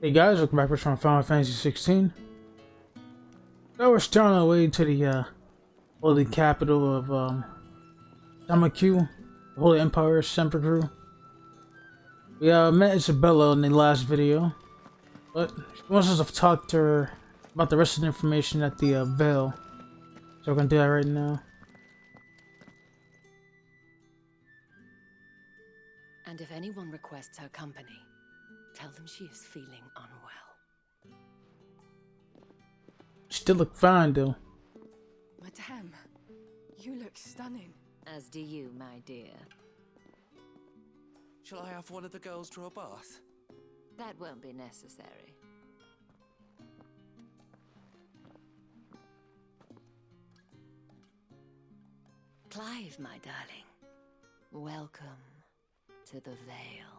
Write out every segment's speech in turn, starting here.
Hey guys, welcome back from Final Fantasy 16. So we're still on our way to the holy capital of Tamaku, the Holy Empire, Sempergru. We met Isabella in the last video, but she wants us to talk to her about the rest of the information at the Veil. So we're gonna do that right now. And if anyone requests her company, tell them she is feeling unwell. Still look fine though. Madame, you look stunning. As do you, my dear. Shall I have one of the girls draw a bath? That won't be necessary. Clive, my darling. Welcome to the Veil.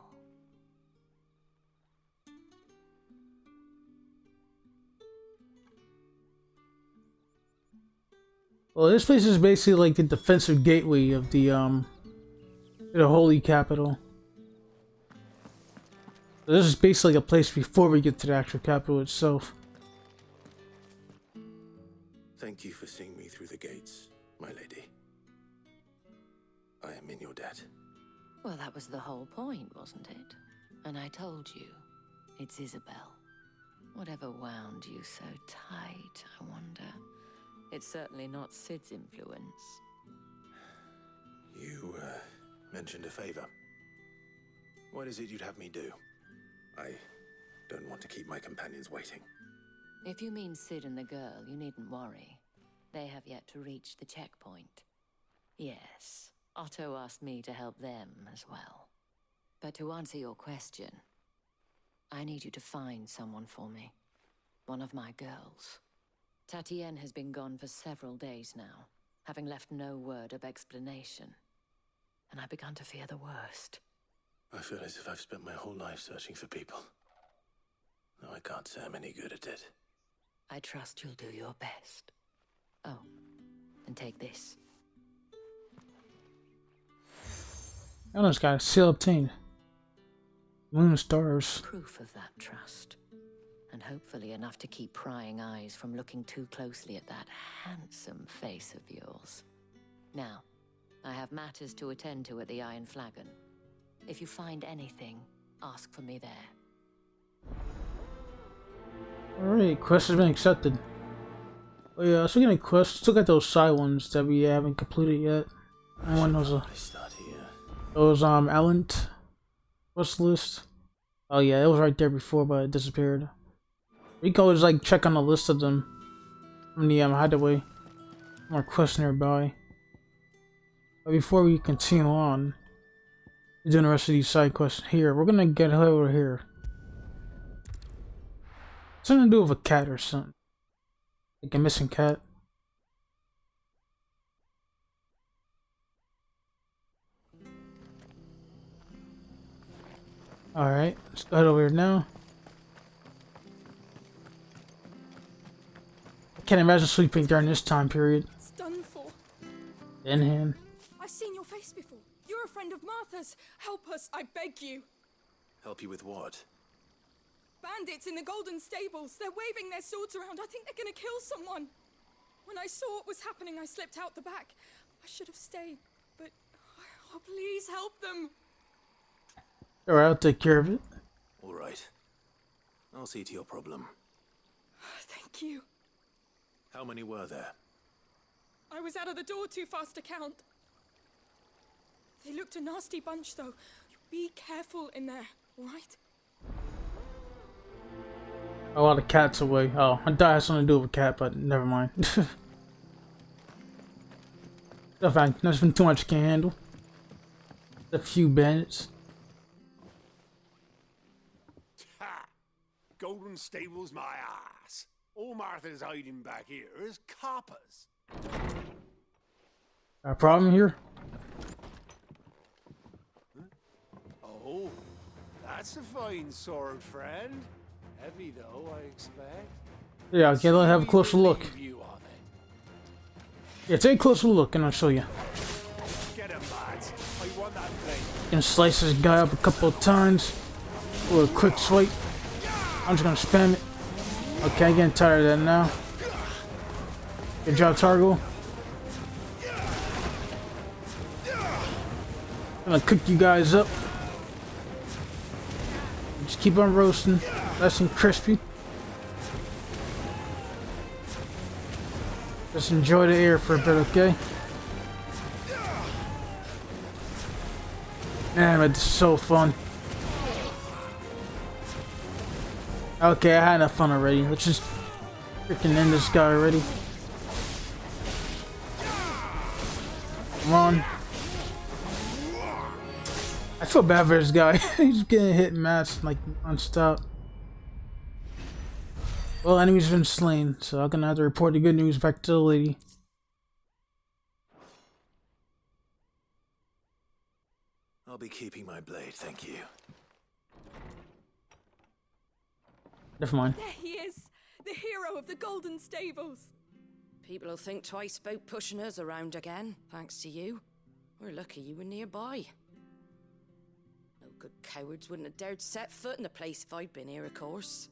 Well, this place is basically like the defensive gateway of the holy capital. So this is basically a place before we get to the actual capital itself. Thank you for seeing me through the gates, my lady. I am in your debt. Well, that was the whole point, wasn't it? And I told you, it's Isabel. Whatever wound you so tight, I wonder. It's certainly not Cid's influence. You, mentioned a favor. What is it you'd have me do? I don't want to keep my companions waiting. If you mean Cid and the girl, you needn't worry. They have yet to reach the checkpoint. Yes, Otto asked me to help them as well. But to answer your question, I need you to find someone for me. One of my girls. Tatienne has been gone for several days now, having left no word of explanation. And I've begun to fear the worst. I feel as if I've spent my whole life searching for people. Though I can't say I'm any good at it. I trust you'll do your best. Oh, and take this. I just got a seal obtained. Moon and stars. Proof of that trust. And hopefully enough to keep prying eyes from looking too closely at that handsome face of yours. Now, I have matters to attend to at the Iron Flagon. If you find anything, ask for me there. Alright, quest has been accepted. Oh yeah, speaking of quests, still got those side ones that we haven't completed yet. I want those. I start here. Those Alent quest list. Oh yeah, it was right there before, but it disappeared. We can always like check on the list of them from the hideaway. More quests nearby. But before we continue on, doing the rest of these side quests here, we're gonna get over here. Something to do with a cat or something. Like a missing cat. Alright, let's go head over here now. I can't imagine sleeping during this time period. It's done for. In hand. I've seen your face before. You're a friend of Martha's. Help us, I beg you. Help you with what? Bandits in the Golden Stables. They're waving their swords around. I think they're gonna kill someone. When I saw what was happening, I slipped out the back. I should have stayed, but... Oh, please help them. Alright, I'll take care of it. All right. I'll see to your problem. Thank you. How many were there? I was out of the door too fast to count. They looked a nasty bunch, though. Be careful in there, all right? Oh, the cat's away. Oh, I thought it had something to do with a cat, but never mind. Nothing too much can handle. A few bandits. Ha! Golden Stables, my ass. All Martha's hiding back here is coppers. Got a problem here? Oh, that's a fine sword, friend. Heavy though, I expect. Yeah, okay, let's have a closer look. You on it. Yeah, take a closer look and I'll show you. Get him, lads. I want that blade. Gonna slice this guy up a couple of times with a quick swipe. I'm just gonna spam it. Okay, I'm getting tired of that now. Good job, Targo. Gonna cook you guys up. Just keep on roasting, nice and crispy. Just enjoy the air for a bit, okay? Man, it's so fun. Okay, I had enough fun already. Let's just freaking end this guy already. Come on. I feel bad for this guy. He's getting hit and matched like non-stop. Well, enemy's been slain, so I'm gonna have to report the good news back to the lady. I'll be keeping my blade, thank you. Never mind. There he is, the hero of the Golden Stables. People will think twice about pushing us around again, thanks to you. We're lucky you were nearby. No good cowards wouldn't have dared set foot in the place if I'd been here, of course.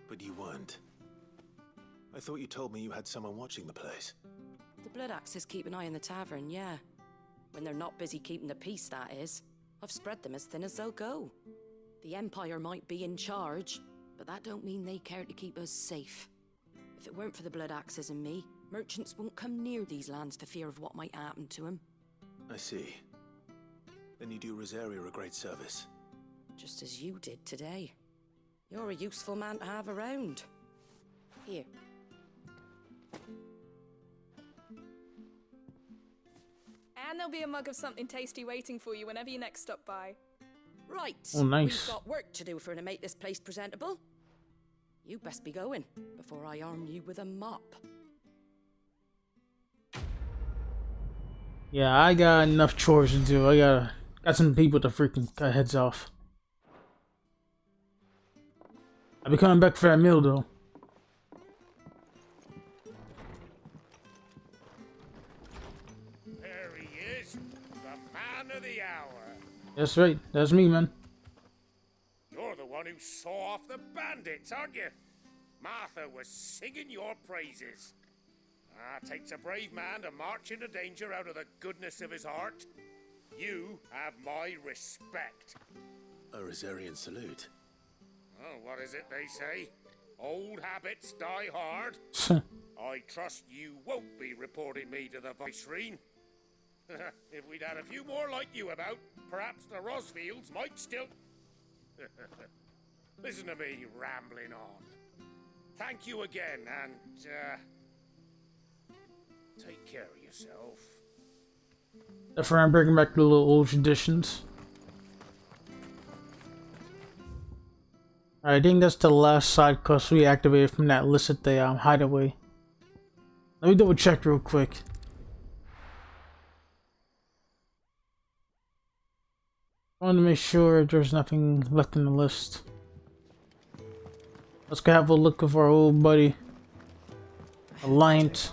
But you weren't. I thought you told me you had someone watching the place. The Blood Axes keep an eye on the tavern, yeah. When they're not busy keeping the peace, that is. I've spread them as thin as they'll go. The Empire might be in charge, but that don't mean they care to keep us safe. If it weren't for the Blood Axes and me, merchants won't come near these lands for fear of what might happen to them. I see. Then you do Rosaria a great service. Just as you did today. You're a useful man to have around. Here. And there'll be a mug of something tasty waiting for you whenever you next stop by. Right. Oh, nice. We've got work to do for to make this place presentable. You best be going before I arm you with a mop. Yeah, I got enough chores to do. I got some people to freaking cut heads off. I'll be coming back for that meal though. There he is, the man of the hour. That's right. That's me, man. You're the one who saw off the bandits, aren't you? Martha was singing your praises. Ah, takes a brave man to march into danger out of the goodness of his heart. You have my respect. A Rosarian salute. Oh, what is it they say? Old habits die hard. I trust you won't be reporting me to the Viceroy. If we'd had a few more like you about, perhaps the Rosfields might still... Listen to me rambling on. Thank you again, and, take care of yourself. Therefore, I'm bringing back the little old traditions. Alright, I think that's the last side quest we activated from that list at the hideaway. Let me double check real quick. I want to make sure there's nothing left in the list. Let's go have a look of our old buddy, Alliant.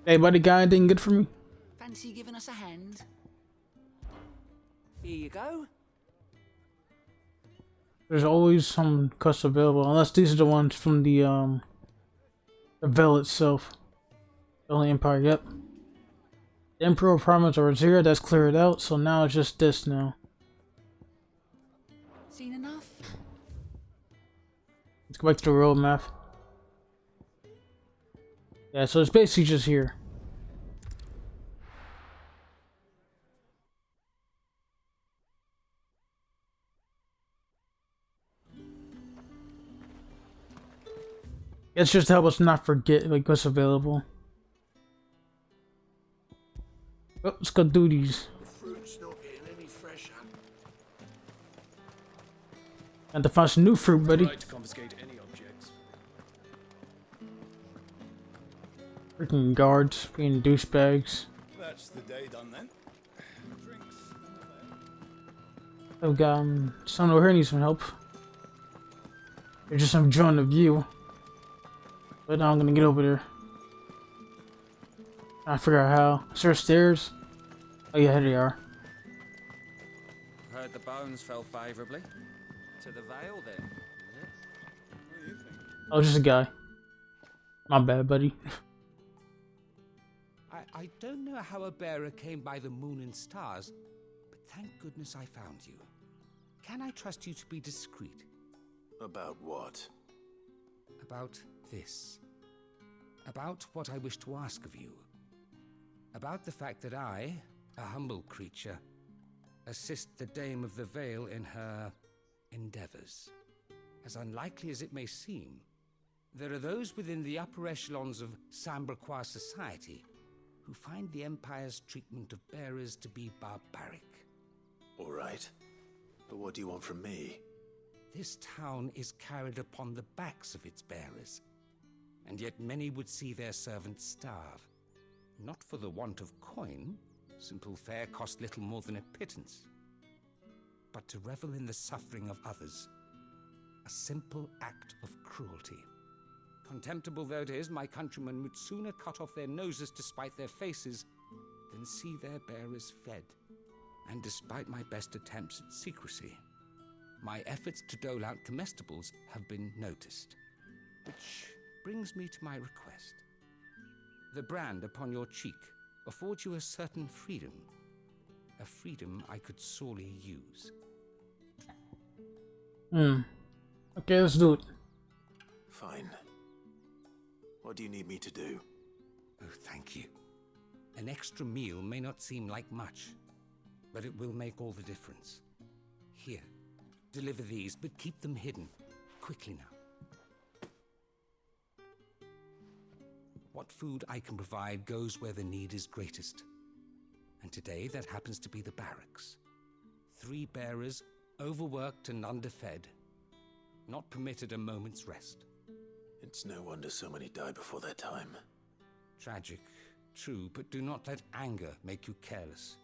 Hey buddy, got anything good for me? Fancy giving us a hand? Here you go. There's always some quests available, unless these are the ones from the Veil itself. The only Empire, yep. The Emperor Promise or Rosaria, that's cleared out, so now it's just this now. Seen enough? Let's go back to the roadmap. Yeah, so it's basically just here. It's just to help us not forget like what's available. Oh, let's go do these. The fruit's not getting any fresher. And to find some new fruit, buddy. Right to confiscate any objects. Freaking guards being douchebags. That's the day done then. Drinks. I've got someone over here needs some help. They're just enjoying the view. But now I'm gonna get over there. I figure out how. Is there stairs? Oh yeah, here they are. heard the bones fell favourably. To the Vale, then, is it? What do you think? Oh, just a guy. My bad, buddy. I don't know how a bearer came by the moon and stars, but thank goodness I found you. Can I trust you to be discreet? About what? About this. About what I wish to ask of you. About the fact that I, a humble creature, assist the Dame of the Vale in her endeavors. As unlikely as it may seem, there are those within the upper echelons of Samberquois society who find the Empire's treatment of bearers to be barbaric. All right. But what do you want from me? This town is carried upon the backs of its bearers, and yet many would see their servants starve. Not for the want of coin, simple fare cost little more than a pittance, but to revel in the suffering of others, a simple act of cruelty. Contemptible though it is, my countrymen would sooner cut off their noses to spite their faces than see their bearers fed. And despite my best attempts at secrecy, my efforts to dole out comestibles have been noticed. Which brings me to my request. The brand upon your cheek affords you a certain freedom. A freedom I could sorely use. Okay, let's do it. Fine. What do you need me to do? Oh, thank you. An extra meal may not seem like much, but it will make all the difference. Here, deliver these, but keep them hidden. Quickly now. What food I can provide goes where the need is greatest. And today that happens to be the barracks. 3 bearers, overworked and underfed, not permitted a moment's rest. It's no wonder so many die before their time. Tragic, true, but do not let anger make you careless.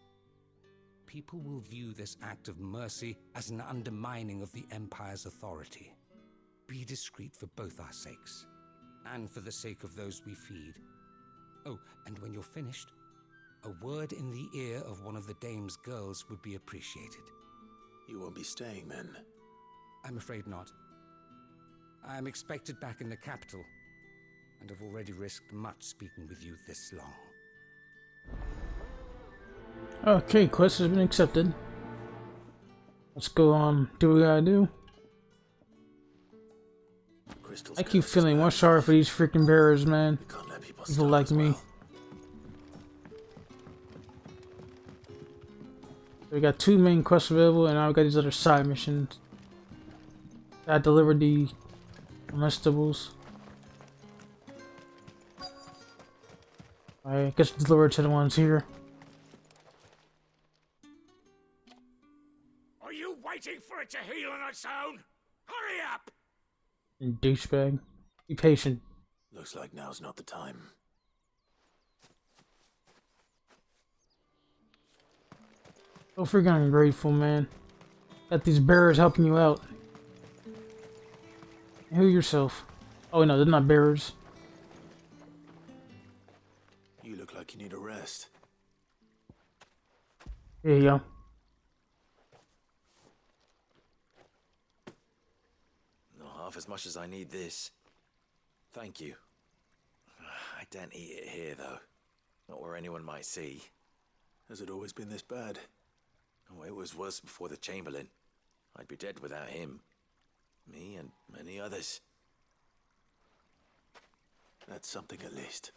People will view this act of mercy as an undermining of the Empire's authority. Be discreet for both our sakes, and for the sake of those we feed. Oh, and when you're finished, a word in the ear of one of the Dame's girls would be appreciated. You won't be staying then? I'm afraid not. I am expected back in the capital, and have already risked much speaking with you this long. Okay, quest has been accepted. Let's go on, do what we gotta do. Crystal's I keep feeling more sorry for these freaking bearers, man. Can't let people People like me. well. We got 2 main quests available, and now we got these other side missions. I delivered the comestibles. I guess deliver it to the ones here. Are you waiting for it to heal on its own? Hurry up! And douchebag. Be patient. Looks like now's not the time. So freaking ungrateful, man. Got these bearers helping you out. Heal yourself. Oh no, they're not bearers. You look like you need a rest. Here you go. Not half as much as I need this. Thank you. I daren't eat it here, though. Not where anyone might see. Has it always been this bad? Oh, it was worse before the Chamberlain. I'd be dead without him. Me and many others. That's something at least.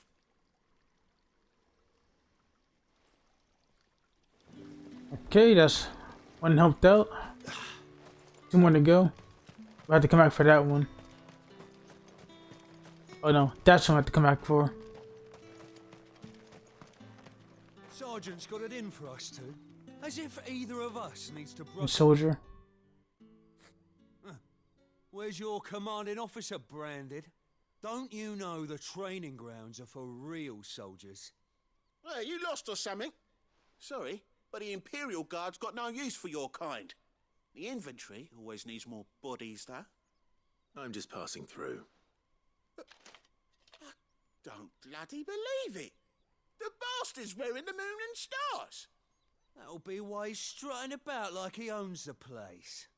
Okay, that's one helped out. 2 more to go. I have to come back for that one. Oh no, that's what I have to come back for. Sergeant's got it in for us two. As if either of us needs to And brush. soldier. Where's your commanding officer branded? Don't you know the training grounds are for real soldiers? Well, you lost or something? Sorry, but the Imperial Guard's got no use for your kind. The infantry always needs more bodies, though. I'm just passing through. I don't bloody believe it. The bastard's wearing the moon and stars. That'll be why he's strutting about like he owns the place.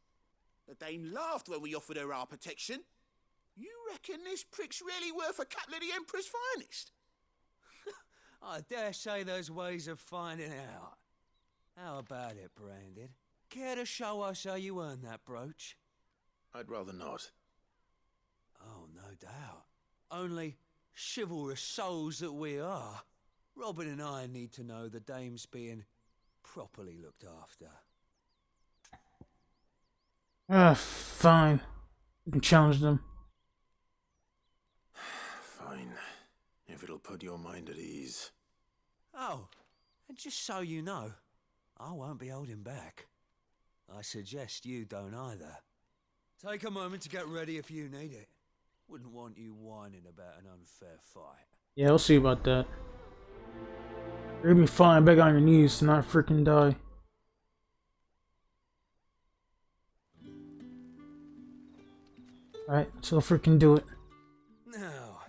The Dame laughed when we offered her our protection. You reckon this prick's really worth a couple of the Emperor's finest? I dare say there's ways of finding out. How about it, Branded? Care to show us how you earned that brooch? I'd rather not. Oh, no doubt. Only chivalrous souls that we are, Robin and I need to know the Dame's being properly looked after. Fine. You can challenge them. Fine. If it'll put your mind at ease. Oh, and just so you know, I won't be holding back. I suggest you don't either. Take a moment to get ready if you need it. Wouldn't want you whining about an unfair fight. Yeah, we'll see about that. You're gonna be falling back on your knees to not freaking die. Alright, so freaking do it. Now,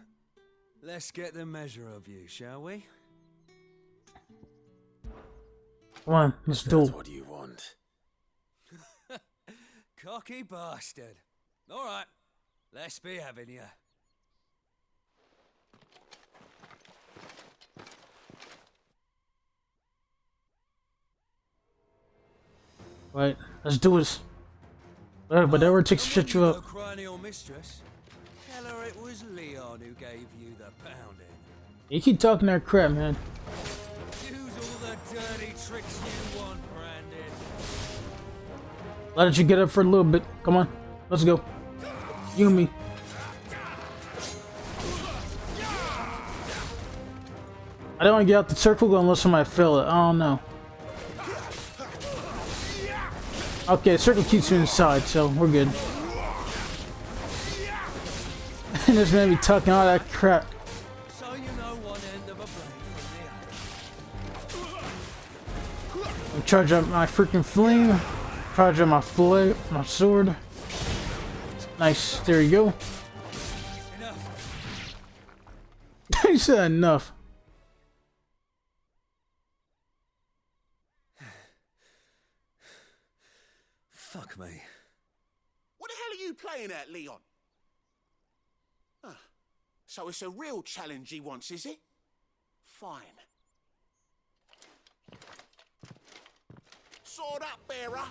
let's get the measure of you, shall we? Come on, let's do That's it. what you want. Cocky bastard. Alright, let's be having ya. Right, let's do this. But that word takes shit you up. Cranial mistress. Tell her it was Leon who gave you the pounding. You keep talking that crap, man. Use all the dirty tricks you want, Branded. Let you get up for a little bit. Come on, let's go. You and me. I don't want to get out the circle unless somebody fill it. I don't know. Okay, the circle keeps you inside, so we're good. And this man be talking all that crap. So you know one end of a blade from the other. Charge up my freaking flame. Charge up my sword. Nice. There you go. Enough. He said enough. Fuck me. What the hell are you playing at, Leon? Ah, so it's a real challenge he wants, is it? Fine. Sword up, bearer.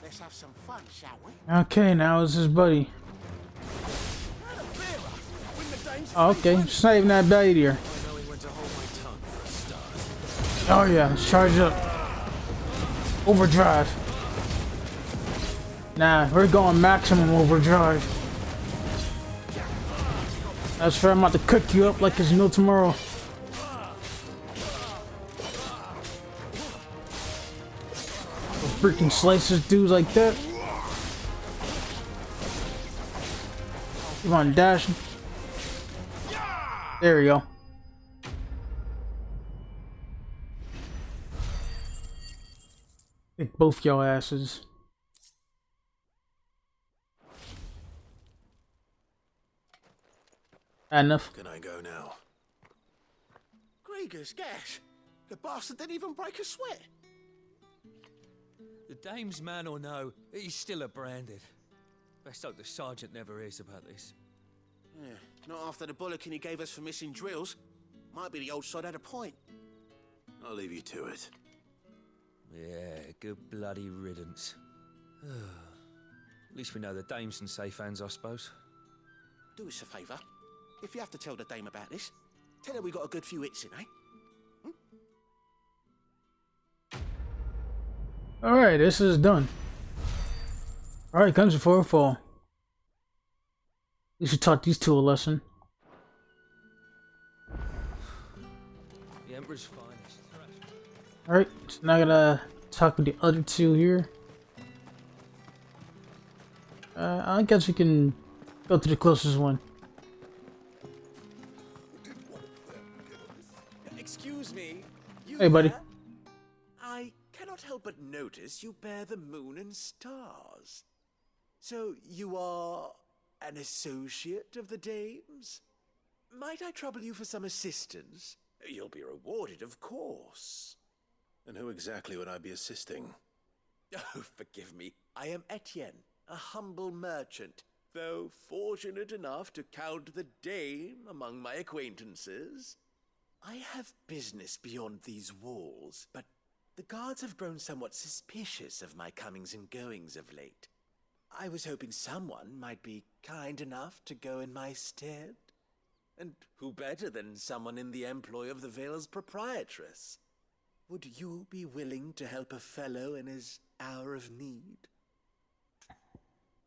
Let's have some fun, shall we? Okay, now it's his buddy. Oh, okay, it's not even that bad here. Oh yeah, let's charge up. Overdrive. Nah, we're going maximum overdrive. That's right, I'm about to cook you up like there's no tomorrow. Freaking slices dudes like that. Come on, dash. There we go. Kick both y'all asses. Enough. Can I go now? Gregor's gas. The bastard didn't even break a sweat. The Dame's man or no, he's still a Branded. Best hope the sergeant never hears about this. Yeah, not after the bullocking he gave us for missing drills. Might be the old sod had a point. I'll leave you to it. Yeah, good bloody riddance. At least we know the Dame's in safe hands, I suppose. Do us a favour. If you have to tell the Dame about this, tell her we got a good few hits in, eh? Alright, this is done. Alright, comes before a fall. You should taught these two a lesson. The Emperor's finest. Alright, so now I gotta talk with the other two here. I guess we can go to the closest one. Excuse me. You Hey, buddy. there? I cannot help but notice you bear the moon and stars. So you are an associate of the Dame's? Might I trouble you for some assistance? You'll be rewarded, of course. And who exactly would I be assisting? Oh, forgive me. I am Etienne, a humble merchant, though fortunate enough to count the dame among my acquaintances. I have business beyond these walls, but the guards have grown somewhat suspicious of my comings and goings of late. I was hoping someone might be kind enough to go in my stead. And who better than someone in the employ of the Vale's proprietress? Would you be willing to help a fellow in his hour of need?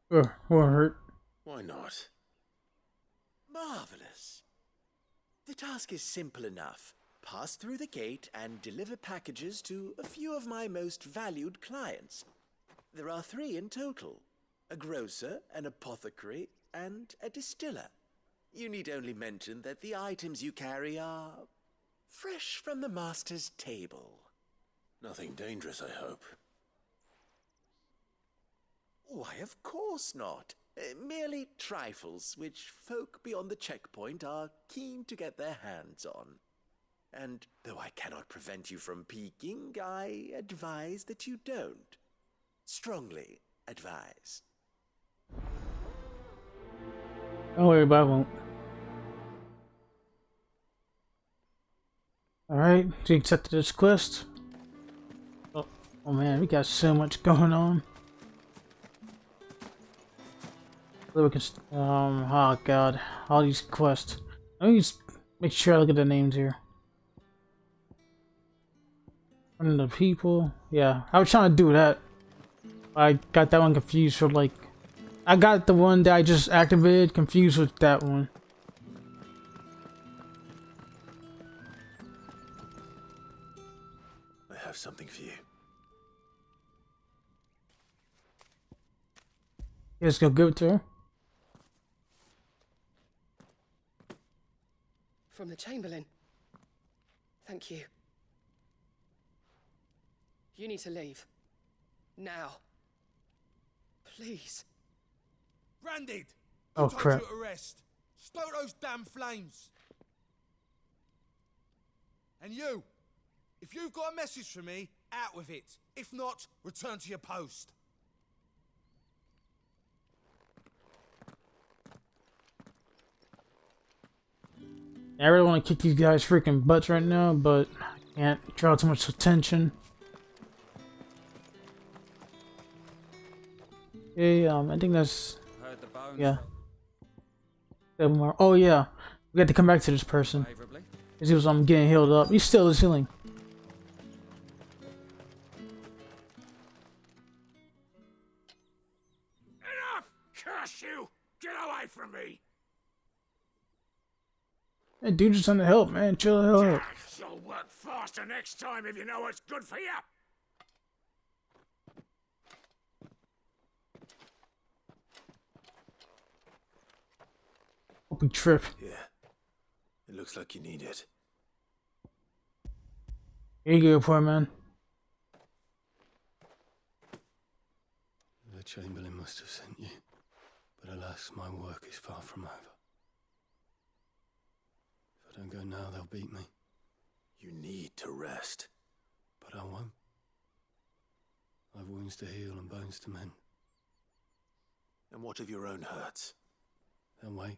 Won't hurt. Why not? Marvelous. The task is simple enough. Pass through the gate and deliver packages to a few of my most valued clients. There are 3 in total: a grocer, an apothecary, and a distiller. You need only mention that the items you carry are fresh from the master's table. Nothing dangerous, I hope. Why, of course not. Merely trifles which folk beyond the checkpoint are keen to get their hands on. And though I cannot prevent you from peeking, I advise that you don't. Strongly advise. Don't worry about it, I won't. Alright, so you accepted this quest. Oh man, we got so much going on. Oh god, all these quests. Let me just make sure I look at the names here. One of the people, yeah, I was trying to do that. I got that one confused for like, I got the one that I just activated confused with that one. I have something for you. You just go give it to her. From the Chamberlain. Thank you. You need to leave. Now. Please. Branded! Oh, Who told crap. you to arrest? Stoke those damn flames! And you! If you've got a message for me, out with it. If not, return to your post. I really want to kick these guys' freaking butts right now, but I can't draw too much attention. Okay, I think that's... Heard the bones. Yeah. Oh yeah, we got to come back to this person. Because he was getting healed up. He still is healing. Enough! Curse you! Get away from me! Hey, dude, just trying to help, man. Chill the hell out. You'll work faster next time if you know what's good for you. Hope we trip. Yeah. It looks like you need it. Here you go, poor man. The Chamberlain must have sent you, but alas, my work is far from over. If I don't go now, they'll beat me. You need to rest. But I won't. I've wounds to heal and bones to mend. And what of your own hurts? They'll wait.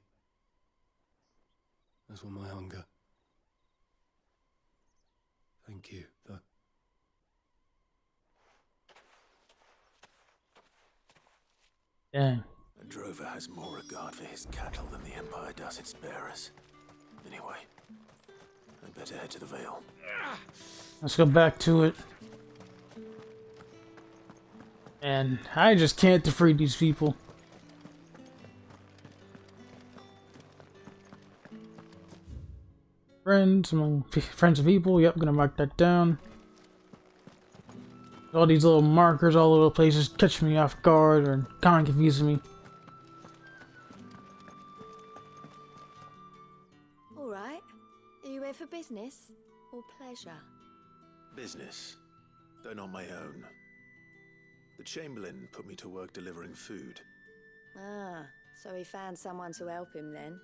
As will my hunger. Thank you, though. Dang. A drover has more regard for his cattle than the Empire does its bearers. Anyway, I'd better head to the Vale. Let's go back to it. And I just can't defeat these people. Friends among friends and people. Yep, gonna mark that down. All these little markers all over the place just catch me off guard or kind of confusing me. All right. Are you here for business or pleasure? Business, though not my own. The Chamberlain put me to work delivering food. Ah, so he found someone to help him then.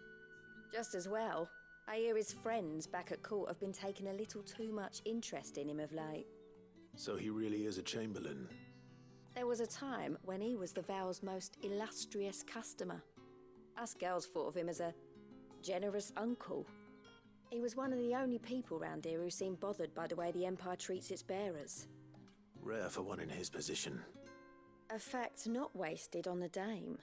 Just as well. I hear his friends back at court have been taking a little too much interest in him of late. So he really is a Chamberlain. There was a time when he was the Vale's most illustrious customer. Us girls thought of him as a generous uncle. He was one of the only people round here who seemed bothered by the way the Empire treats its bearers. Rare for one in his position. A fact not wasted on the dame.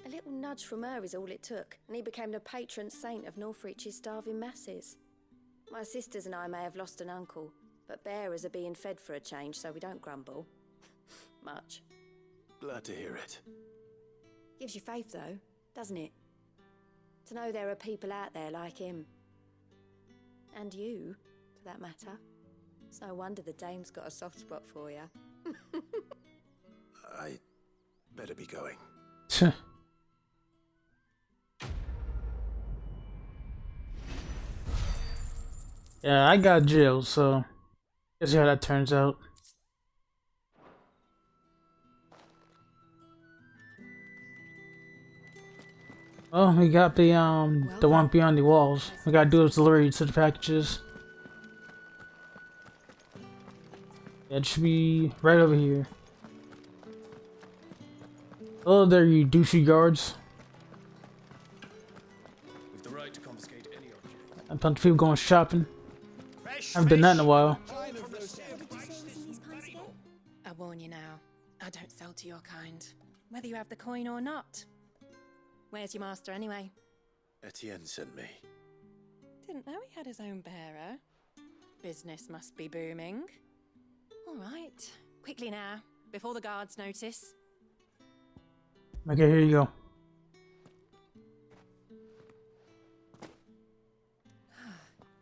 A little nudge from her is all it took, and he became the patron saint of Northreach's starving masses. My sisters and I may have lost an uncle, but bearers are being fed for a change, so we don't grumble. Much. Glad to hear it. Gives you faith, though, doesn't it? To know there are people out there like him. And you, for that matter. It's no wonder the dame's got a soft spot for you. I better be going. Yeah, I got jailed, so let's see how that turns out. Oh, we got the one beyond the walls. We gotta do is delivery to the packages. Yeah, it should be right over here. Hello there, you douchey guards. With the right to confiscate any object. A bunch of people going shopping. I haven't done that in a while. I warn you now, I don't sell to your kind, whether you have the coin or not. Where's your master anyway? Etienne sent me. Didn't know he had his own bearer. Business must be booming. All right, quickly now, before the guards notice. Okay, here you go.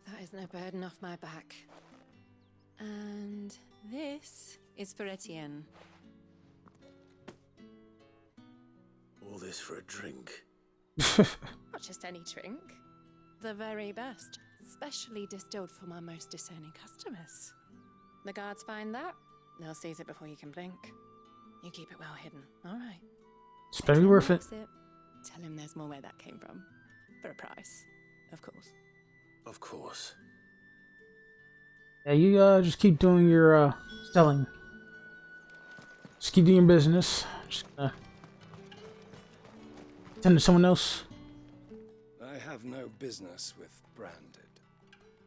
That is no burden off my back. And this is for Etienne. All this for a drink. Not just any drink. The very best, specially distilled for my most discerning customers. The guards find that, they'll seize it before you can blink. You keep it well hidden, all right? It's very worth it. Tell him there's more where that came from. For a price, of course. Of course. Yeah, you just keep doing your selling. Just keep doing your business. Just tend to someone else. I have no business with Branded.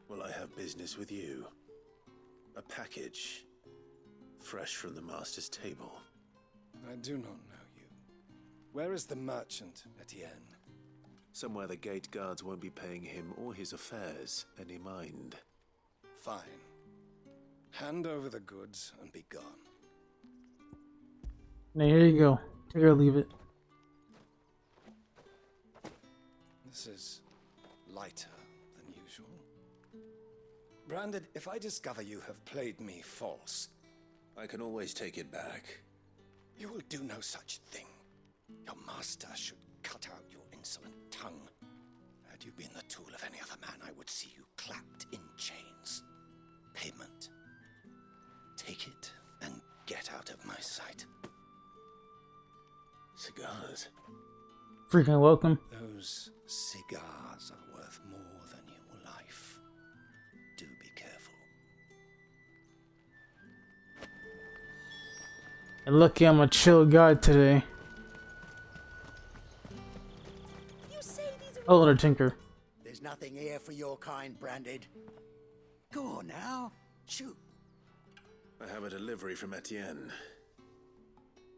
Well, I have business with you. A package. Fresh from the master's table. I do not know you. Where is the merchant, Etienne? Somewhere the gate guards won't be paying him or his affairs any mind. Fine. Hand over the goods and be gone. Now, here you go. Take it or leave it. This is lighter than usual. Branded, if I discover you have played me false... I can always take it back. You will do no such thing. Your master should cut out your insolent tongue. Had you been the tool of any other man, I would see you clapped in chains. Payment. Take it and get out of my sight. Cigars. Freaking welcome. Those cigars are worth more than your life. Do be careful. And lucky I'm a chill guy today. Hello there, Tinker. There's nothing here for your kind, Branded. Go on now. Shoot. I have a delivery from Etienne.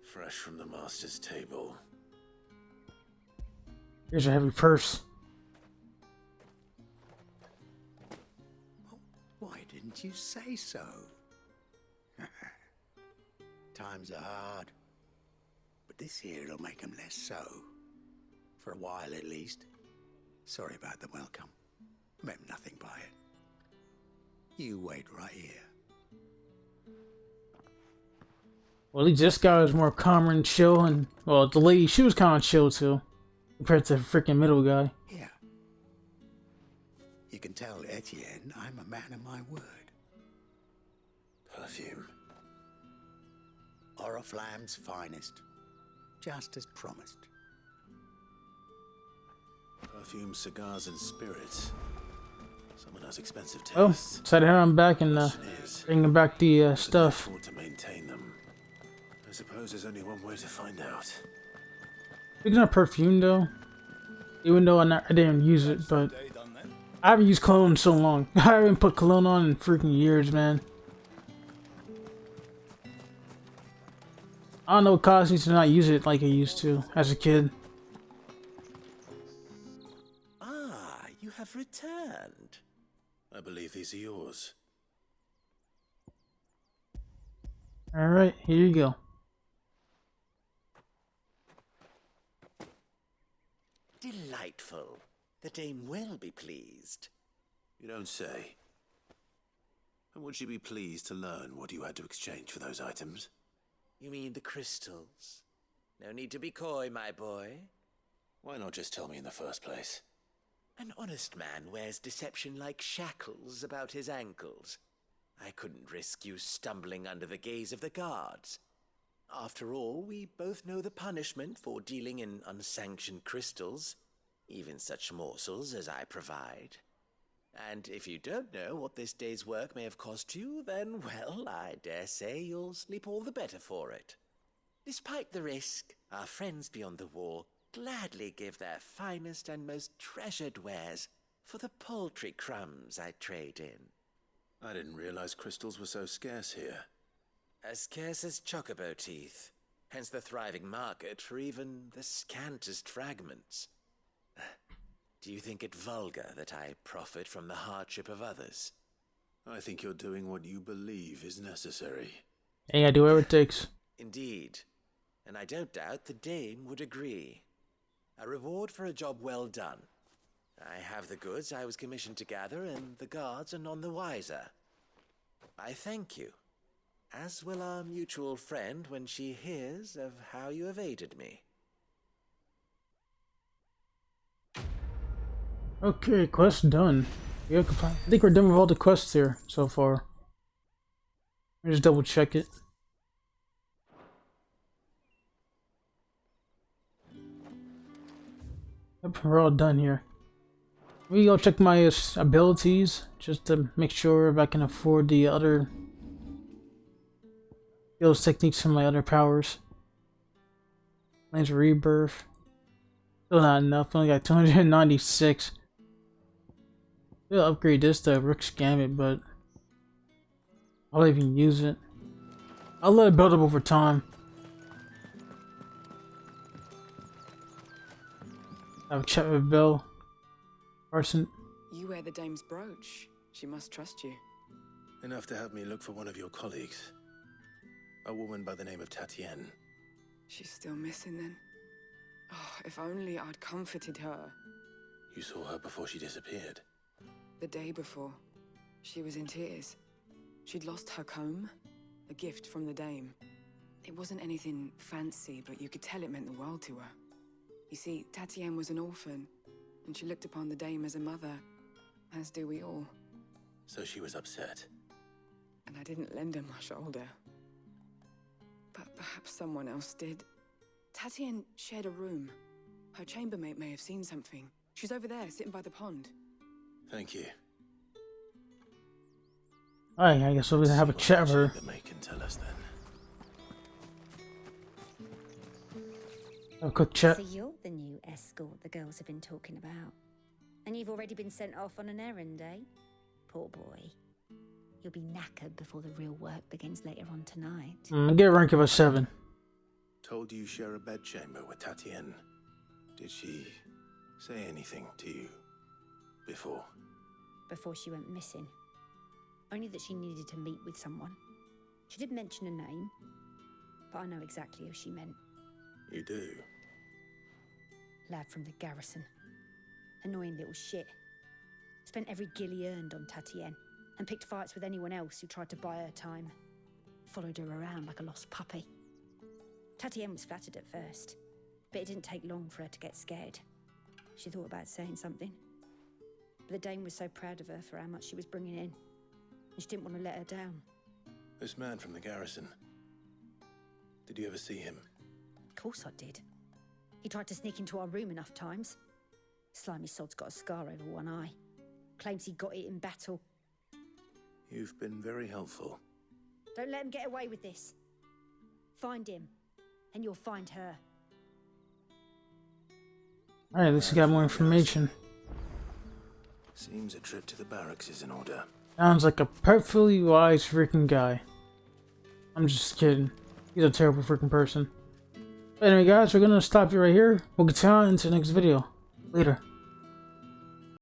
Fresh from the master's table. Here's a heavy purse. Why didn't you say so? Times are hard. But this here'll make 'em less so. For a while at least. Sorry about the welcome. Meant nothing by it. You wait right here. Well, at least this guy was more calmer and chill, and well, the lady, she was kind of chill too, compared to the freaking middle guy. Here. You can tell Etienne I'm a man of my word. Perfume. Oriflamme's finest. Just as promised. Perfume, cigars, and spirits. Someone has expensive Oh, tastes. decided to head on back and bringing back the stuff. Afford to maintain them. I suppose there's only one way to find out. Speaking of perfume, though, even though I didn't use it, but I haven't used cologne in so long. I haven't put cologne on in freaking years, man. I don't know what caused me to not use it like I used to as a kid. Ah, you have returned. I believe these are yours. Alright, here you go. Delightful. The dame will be pleased. You don't say. And would she be pleased to learn what you had to exchange for those items? You mean the crystals? No need to be coy, my boy. Why not just tell me in the first place? An honest man wears deception like shackles about his ankles. I couldn't risk you stumbling under the gaze of the guards. After all, we both know the punishment for dealing in unsanctioned crystals, even such morsels as I provide. And if you don't know what this day's work may have cost you, then, well, I dare say you'll sleep all the better for it. Despite the risk, our friends beyond the wall gladly give their finest and most treasured wares for the paltry crumbs I trade in. I didn't realize crystals were so scarce here. As scarce as chocobo teeth, hence the thriving market for even the scantest fragments. Do you think it vulgar that I profit from the hardship of others? I think you're doing what you believe is necessary. Hey, I do whatever it takes. Indeed, and I don't doubt the dame would agree. A reward for a job well done. I have the goods I was commissioned to gather, and the guards are none the wiser. I thank you, as will our mutual friend when she hears of how you have aided me. Okay, quest done. I think we're done with all the quests here so far. Let me just double check it. Yep, we're all done here. Let me go check my abilities just to make sure if I can afford the other skills, techniques, and my other powers. Mine's rebirth. Still not enough. Only got 296. I'll upgrade this to Rook's Gambit, but I'll even use it. I'll let it build up over time. Have a chat with Bill. Carson. You wear the dame's brooch. She must trust you. Enough to have me look for one of your colleagues. A woman by the name of Tatienne. She's still missing then. Oh, if only I'd comforted her. You saw her before she disappeared. The day before, she was in tears. She'd lost her comb, a gift from the dame. It wasn't anything fancy, but you could tell it meant the world to her. You see, Tatienne was an orphan, and she looked upon the dame as a mother, as do we all. So she was upset. And I didn't lend her my shoulder. But perhaps someone else did. Tatienne shared a room. Her chambermaid may have seen something. She's over there, sitting by the pond. Thank you. Alright, I guess we're gonna have a chat with her. Chambermaid can tell us then. Have a quick chat. So you're the new escort the girls have been talking about. And you've already been sent off on an errand, eh? Poor boy. You'll be knackered before the real work begins later on tonight. Get a rank of a 7. Told you share a bedchamber with Tatienne. Did she say anything to you before? Before she went missing. Only that she needed to meet with someone. She did mention a name, but I know exactly who she meant. You do? Lad from the garrison. Annoying little shit. Spent every gil he earned on Tatienne, and picked fights with anyone else who tried to buy her time. Followed her around like a lost puppy. Tatienne was flattered at first, but it didn't take long for her to get scared. She thought about saying something, but the dame was so proud of her for how much she was bringing in, and she didn't want to let her down. This man from the garrison. Did you ever see him? Of course I did. He tried to sneak into our room enough times. Slimy sod's got a scar over one eye. Claims he got it in battle. You've been very helpful. Don't let him get away with this. Find him, and you'll find her. Alright, at least we got more information. Seems a trip to the barracks is in order. Sounds like a perfectly wise freaking guy. I'm just kidding. He's a terrible freaking person. But anyway guys, we're gonna stop it right here. We'll continue on into the next video. Later.